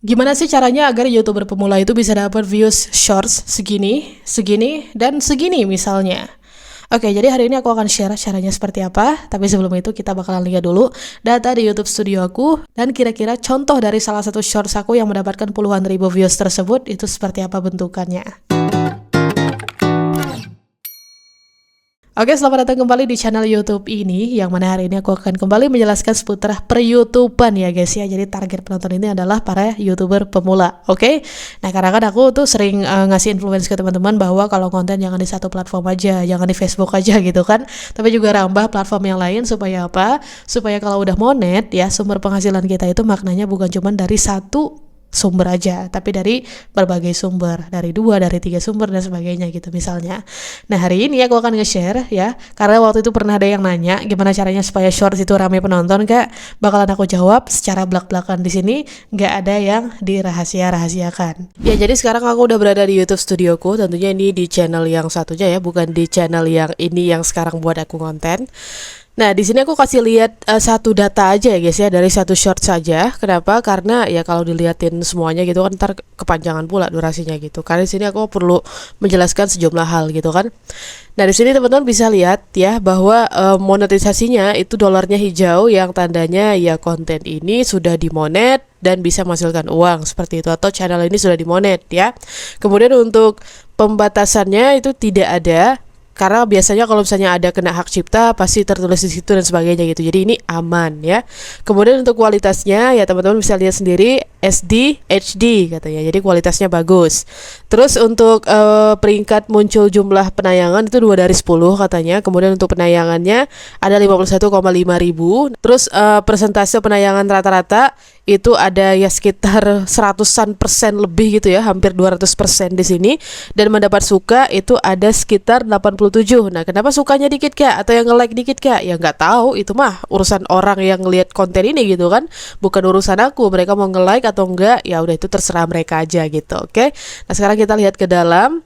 Gimana sih caranya agar YouTuber pemula itu bisa dapat views shorts segini, segini, dan segini misalnya? Oke, jadi hari ini aku akan share caranya seperti apa. Tapi sebelum itu kita bakalan lihat dulu data di YouTube Studio aku dan kira-kira contoh dari salah satu shorts aku yang mendapatkan puluhan ribu views tersebut itu seperti apa bentukannya. Oke, selamat datang kembali di channel YouTube ini, yang mana hari ini aku akan kembali menjelaskan seputar per-YouTubean ya guys ya. Jadi target penonton ini adalah para YouTuber pemula, oke? Nah, karena kan aku tuh sering ngasih influence ke teman-teman bahwa kalau konten jangan di satu platform aja, jangan di Facebook aja gitu kan. Tapi juga rambah platform yang lain supaya apa? Supaya kalau udah monet ya, sumber penghasilan kita itu maknanya bukan cuma dari satu sumber aja, tapi dari berbagai sumber, dari 2, dari 3 sumber dan sebagainya gitu misalnya. Nah, hari ini aku akan nge-share ya, karena waktu itu pernah ada yang nanya gimana caranya supaya shorts itu ramai penonton, Kak. Bakalan aku jawab secara belak-belakan di sini, nggak ada yang dirahasia-rahasiakan. Ya, jadi sekarang aku udah berada di YouTube studioku, tentunya ini di channel yang satunya ya, bukan di channel yang ini yang sekarang buat aku konten. Nah, di sini aku kasih lihat satu data aja ya guys ya, dari satu short saja. Kenapa? Karena ya kalau dilihatin semuanya gitu kan ntar kepanjangan pula durasinya gitu. Karena di sini aku perlu menjelaskan sejumlah hal gitu kan. Nah, di sini teman-teman bisa lihat ya bahwa monetisasinya itu dolarnya hijau yang tandanya ya konten ini sudah dimonet dan bisa menghasilkan uang seperti itu, atau channel ini sudah dimonet ya. Kemudian untuk pembatasannya itu tidak ada. Karena biasanya kalau misalnya ada kena hak cipta pasti tertulis di situ dan sebagainya gitu. Jadi ini aman ya. Kemudian untuk kualitasnya ya teman-teman bisa lihat sendiri SD, HD katanya. Jadi kualitasnya bagus. Terus untuk peringkat muncul jumlah penayangan itu 2 dari 10 katanya. Kemudian untuk penayangannya ada 51,5 ribu. Terus persentase penayangan rata-rata itu ada ya sekitar 100% lebih gitu ya, hampir 200% di sini. Dan mendapat suka itu ada sekitar 87. Nah, kenapa sukanya dikit Kak? Atau yang nge-like dikit Kak? Ya nggak tahu, itu mah urusan orang yang ngelihat konten ini gitu kan. Bukan urusan aku, mereka mau nge-like atau enggak, ya udah itu terserah mereka aja gitu, oke? Nah, sekarang kita lihat ke dalam.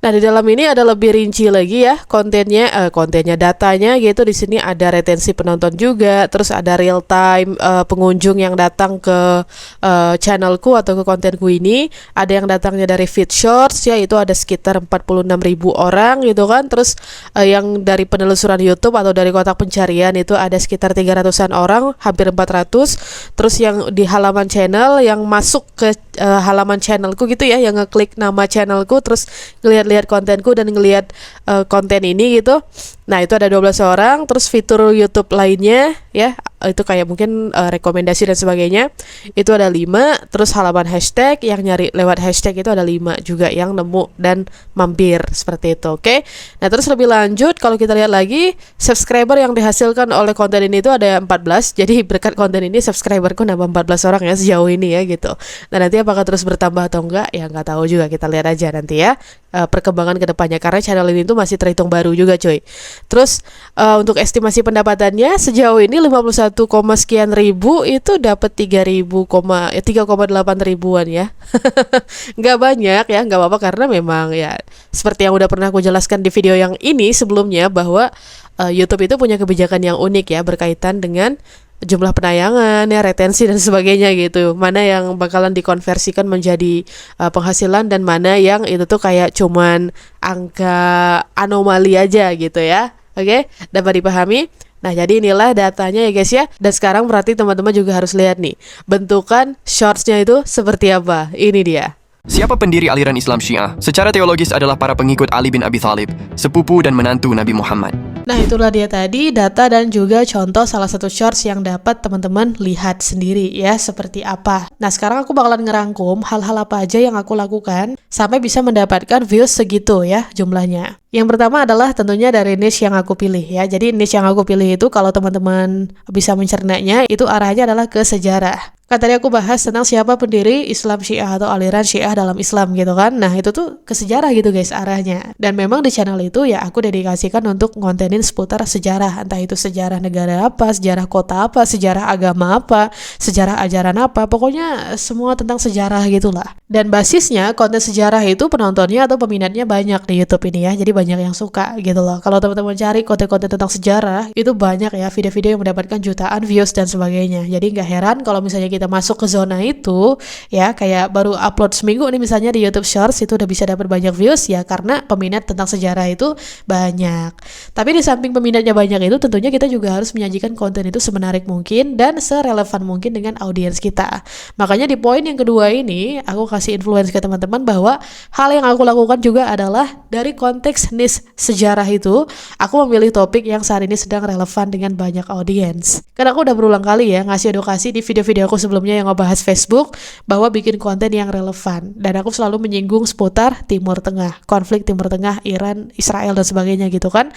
Nah, di dalam ini ada lebih rinci lagi ya kontennya, datanya gitu. Di sini ada retensi penonton juga, terus ada real time pengunjung yang datang ke channelku atau ke kontenku ini. Ada yang datangnya dari feed shorts ya, itu ada sekitar 46.000 orang gitu kan. Terus yang dari penelusuran YouTube atau dari kotak pencarian itu ada sekitar 300-an orang, hampir 400. Terus yang di halaman channel yang masuk ke halaman channelku gitu ya, yang ngeklik nama channelku terus ngelihat kontenku dan ngelihat konten ini gitu. Nah, itu ada 12 orang. Terus fitur YouTube lainnya ya, itu kayak mungkin rekomendasi dan sebagainya, itu ada 5. Terus halaman hashtag, yang nyari lewat hashtag itu ada 5 juga yang nemu dan mampir seperti itu, oke? Nah, terus lebih lanjut kalau kita lihat lagi, subscriber yang dihasilkan oleh konten ini itu ada 14. Jadi berkat konten ini subscriberku nambah 14 orang ya sejauh ini ya gitu. Nah, nanti apakah terus bertambah atau enggak ya nggak tahu juga, kita lihat aja nanti ya perkembangan kedepannya, karena channel ini tuh masih terhitung baru juga cuy. Terus untuk estimasi pendapatannya sejauh ini 51, sekian ribu itu dapat 3,8 ribuan ya. Nggak banyak ya, nggak apa-apa, karena memang ya seperti yang udah pernah aku jelaskan di video yang ini sebelumnya bahwa YouTube itu punya kebijakan yang unik ya berkaitan dengan jumlah penayangan ya, retensi dan sebagainya gitu. Mana yang bakalan dikonversikan menjadi penghasilan dan mana yang itu tuh kayak cuman angka anomali aja gitu ya. Oke, dapat dipahami? Nah, jadi inilah datanya ya guys ya. Dan sekarang berarti teman-teman juga harus lihat nih, bentukan shortsnya itu seperti apa. Ini dia. Siapa pendiri aliran Islam Syiah? Secara teologis adalah para pengikut Ali bin Abi Thalib, sepupu dan menantu Nabi Muhammad. Nah, itulah dia tadi data dan juga contoh salah satu shorts yang dapat teman-teman lihat sendiri ya seperti apa. Nah, sekarang aku bakalan ngerangkum hal-hal apa aja yang aku lakukan sampai bisa mendapatkan views segitu ya jumlahnya. Yang pertama adalah tentunya dari niche yang aku pilih ya. Jadi niche yang aku pilih itu kalau teman-teman bisa mencernanya itu arahnya adalah ke sejarah. Kan tadi aku bahas tentang siapa pendiri Islam Syiah atau aliran Syiah dalam Islam gitu kan. Nah, itu tuh ke sejarah gitu guys arahnya. Dan memang di channel itu ya aku dedikasikan untuk kontenin seputar sejarah. Entah itu sejarah negara apa, sejarah kota apa, sejarah agama apa, sejarah ajaran apa. Pokoknya semua tentang sejarah gitulah. Dan basisnya konten sejarah itu penontonnya atau peminatnya banyak di YouTube ini ya. Jadi banyak yang suka gitu loh. Kalau teman-teman cari konten-konten tentang sejarah, itu banyak ya video-video yang mendapatkan jutaan views dan sebagainya. Jadi nggak heran kalau misalnya kita masuk ke zona itu, ya kayak baru upload seminggu nih misalnya di YouTube Shorts itu udah bisa dapat banyak views ya karena peminat tentang sejarah itu banyak. Tapi di samping peminatnya banyak itu tentunya kita juga harus menyajikan konten itu semenarik mungkin dan serelevan mungkin dengan audiens kita. Makanya di poin yang kedua ini aku kasih influence ke teman-teman bahwa hal yang aku lakukan juga adalah dari konteks niche sejarah itu aku memilih topik yang saat ini sedang relevan dengan banyak audiens. Karena aku udah berulang kali ya ngasih edukasi di video-video aku sebelumnya yang ngebahas Facebook bahwa bikin konten yang relevan, dan aku selalu menyinggung seputar Timur Tengah, konflik Timur Tengah, Iran, Israel dan sebagainya gitu kan.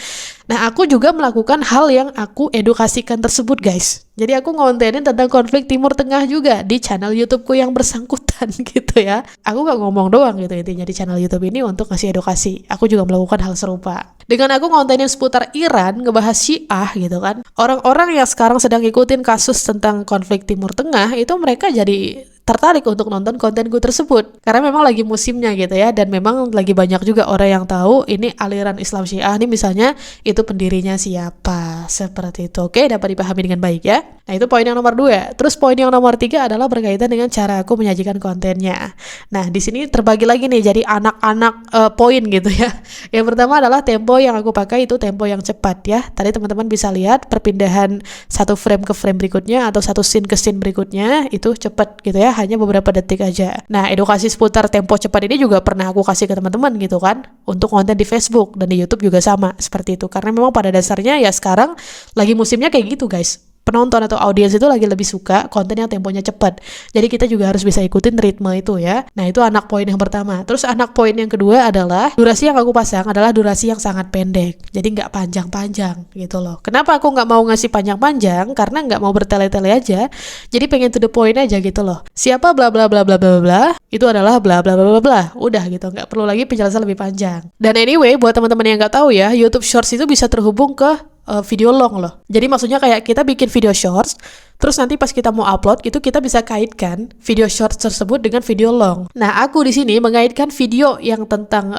Nah aku juga melakukan hal yang aku edukasikan tersebut guys. Jadi aku ngontenin tentang konflik Timur Tengah juga di channel YouTubeku yang bersangkutan gitu ya. Aku gak ngomong doang gitu intinya di channel YouTube ini untuk ngasih edukasi. Aku juga melakukan hal serupa. Dengan aku ngontenin seputar Iran, ngebahas Syiah gitu kan. Orang-orang yang sekarang sedang ikutin kasus tentang konflik Timur Tengah itu mereka jadi tertarik untuk nonton kontenku tersebut karena memang lagi musimnya gitu ya, dan memang lagi banyak juga orang yang tahu ini aliran Islam Syiah nih misalnya itu pendirinya siapa, seperti itu. Oke, dapat dipahami dengan baik ya. Nah itu poin yang nomor 2. Terus poin yang nomor 3 adalah berkaitan dengan cara aku menyajikan kontennya. Nah di sini terbagi lagi nih jadi anak-anak poin gitu ya. Yang pertama adalah tempo yang aku pakai itu tempo yang cepat ya. Tadi teman-teman bisa lihat perpindahan satu frame ke frame berikutnya atau satu scene ke scene berikutnya itu cepat gitu ya, hanya beberapa detik aja. Nah edukasi seputar tempo cepat ini juga pernah aku kasih ke teman-teman gitu kan untuk konten di Facebook dan di YouTube juga sama seperti itu, karena memang pada dasarnya ya sekarang lagi musimnya kayak gitu guys. Penonton atau audiens itu lagi lebih suka konten yang temponya cepat. Jadi kita juga harus bisa ikutin ritme itu ya. Nah itu anak poin yang pertama. Terus anak poin yang kedua adalah durasi yang aku pasang adalah durasi yang sangat pendek. Jadi nggak panjang-panjang gitu loh. Kenapa aku nggak mau ngasih panjang-panjang? Karena nggak mau bertele-tele aja. Jadi pengen to the point aja gitu loh. Siapa bla bla bla bla bla bla itu adalah bla bla bla bla bla. Udah gitu, nggak perlu lagi penjelasan lebih panjang. Dan anyway buat teman-teman yang nggak tahu ya, YouTube Shorts itu bisa terhubung ke video long loh. Jadi maksudnya kayak kita bikin video shorts, terus nanti pas kita mau upload itu kita bisa kaitkan video shorts tersebut dengan video long. Nah, aku di sini mengaitkan video yang tentang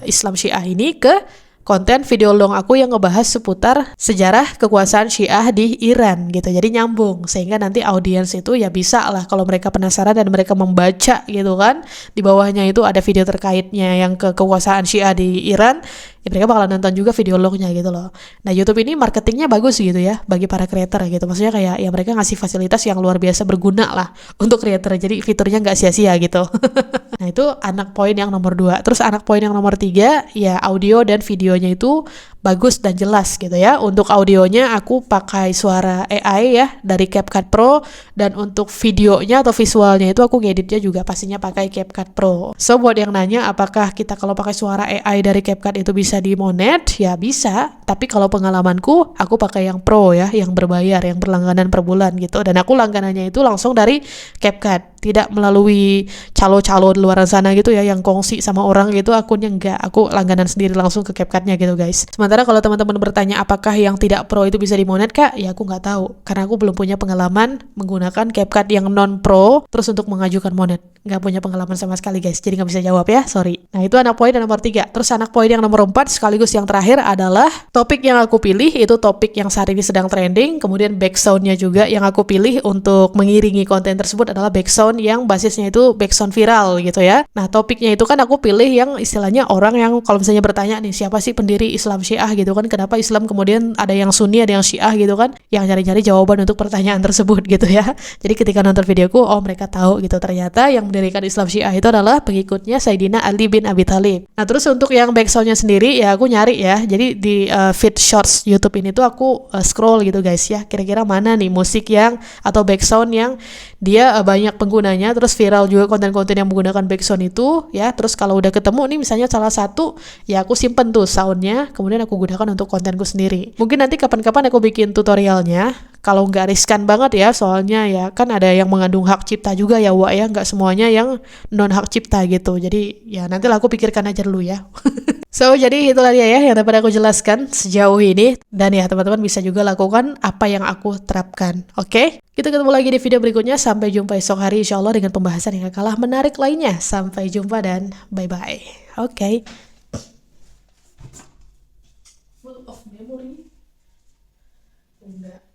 Islam Syiah ini ke konten video long aku yang ngebahas seputar sejarah kekuasaan Syiah di Iran gitu. Jadi nyambung sehingga nanti audiens itu ya bisa lah kalau mereka penasaran dan mereka membaca gitu kan. Di bawahnya itu ada video terkaitnya yang ke kekuasaan Syiah di Iran. Ya mereka bakalan nonton juga video lognya gitu loh. Nah YouTube ini marketingnya bagus gitu ya bagi para creator gitu. Maksudnya kayak ya mereka ngasih fasilitas yang luar biasa berguna lah untuk creator. Jadi fiturnya nggak sia-sia gitu. Nah itu anak poin yang nomor 2. Terus anak poin yang nomor 3 ya audio dan videonya itu bagus dan jelas gitu ya. Untuk audionya aku pakai suara AI ya dari CapCut Pro, dan untuk videonya atau visualnya itu aku ngeditnya juga pastinya pakai CapCut Pro. So buat yang nanya apakah kita kalau pakai suara AI dari CapCut itu bisa dimonet? Ya bisa, tapi kalau pengalamanku aku pakai yang Pro ya, yang berbayar, yang berlangganan per bulan gitu. Dan aku langganannya itu langsung dari CapCut, tidak melalui calo-calo di luar sana gitu ya yang kongsi sama orang gitu, akunnya enggak. Aku langganan sendiri langsung ke CapCutnya gitu guys. Sementara kalau teman-teman bertanya apakah yang tidak pro itu bisa dimonet kak, ya aku nggak tahu karena aku belum punya pengalaman menggunakan CapCut yang non pro terus untuk mengajukan monet. Nggak punya pengalaman sama sekali guys, jadi nggak bisa jawab ya, sorry. Nah itu anak poin yang nomor 3. Terus anak poin yang nomor 4 sekaligus yang terakhir adalah topik yang aku pilih itu topik yang saat ini sedang trending. Kemudian backsoundnya juga yang aku pilih untuk mengiringi konten tersebut adalah backsound yang basisnya itu backsound viral gitu ya. Nah topiknya itu kan aku pilih yang istilahnya orang yang kalau misalnya bertanya nih siapa sih pendiri Islam Syiah gitu kan, kenapa Islam kemudian ada yang Sunni ada yang Syiah gitu kan, yang nyari-nyari jawaban untuk pertanyaan tersebut gitu ya. Jadi ketika nonton videoku, oh mereka tahu gitu, ternyata yang mendirikan Islam Syiah itu adalah pengikutnya Sayyidina Ali bin Abi Thalib. Nah terus untuk yang backsoundnya sendiri ya aku nyari ya, jadi di feed shorts YouTube ini tuh aku scroll gitu guys ya, kira-kira mana nih musik yang atau backsound yang dia banyak penggunanya terus viral juga konten-konten yang menggunakan backsound itu ya. Terus kalau udah ketemu nih misalnya salah satu ya aku simpen tuh soundnya, kemudian aku gunakan untuk kontenku sendiri. Mungkin nanti kapan-kapan aku bikin tutorialnya kalau nggak riskan banget ya, soalnya ya kan ada yang mengandung hak cipta juga ya Wak ya, nggak semuanya yang non hak cipta gitu. Jadi ya nanti lah aku pikirkan aja dulu ya. So jadi itulah dia ya yang dapat aku jelaskan sejauh ini, dan ya teman-teman bisa juga lakukan apa yang aku terapkan. Oke? Kita ketemu lagi di video berikutnya. Sampai jumpa esok hari insyaallah dengan pembahasan yang kalah menarik lainnya. Sampai jumpa dan bye-bye. Oke. memori. Enggak.